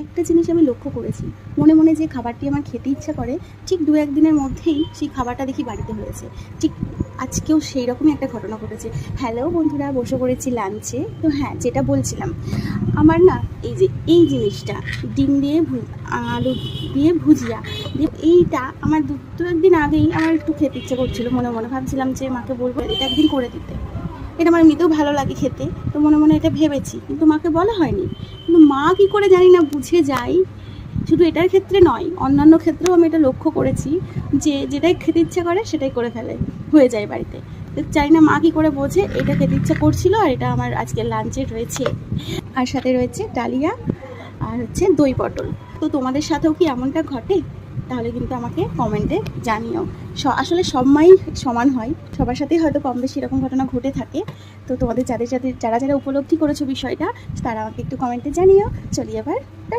একটা জিনিস আমি লক্ষ্য করেছি, মনে মনে যে খাবারটি আমার খেতে ইচ্ছা করে ঠিক 2-1 দিনের মধ্যেই সেই খাবারটা দেখি বাড়িতে হয়েছে। ঠিক আজকেও সেই রকমই একটা ঘটনা ঘটেছে। হ্যালো বন্ধুরা, বসে পড়েছি লাঞ্চে। তো হ্যাঁ, যেটা বলছিলাম, আমার না এই জিনিসটা ডিম দিয়ে আলু দিয়ে ভুজিয়া দিয়ে এইটা আমার দু একদিন আগেই আমার একটু খেতে ইচ্ছে করছিল। মনে মনে ভাবছিলাম যে মাকে বলবো এটা একদিন করে দিতে। এটা আমার এমনিতেও ভালো লাগে খেতে, তো মনে মনে এটা ভেবেছি, কিন্তু মাকে বলা হয়নি। কিন্তু মা কী করে জানি না বুঝে যায়। শুধু এটার ক্ষেত্রে নয়, অন্যান্য ক্ষেত্রেও আমি এটা লক্ষ্য করেছি যে যেটাই খেতে ইচ্ছে করে সেটাই করে ফেলে, হয়ে যায় বাড়িতে। তো জানি না মা কী করে বোঝে এটা খেতে ইচ্ছা করছিল। আর এটা আমার আজকের লাঞ্চে রয়েছে, আর সাথে রয়েছে ডালিয়া আর হচ্ছে দই পটল। তো তোমাদের সাথেও কি এমনটা ঘটে? তাহলে কিন্তু আমাকে কমেন্টে জানিও। আসলে সব মাই সমান হয়, সবার সাথেই হয়তো কম বেশি এরকম ঘটনা ঘটে থাকে। তো তোমাদের যারা যারা উপলব্ধি করেছো বিষয়টা, তারা আমাকে একটু কমেন্টে জানিও। চলি এবার।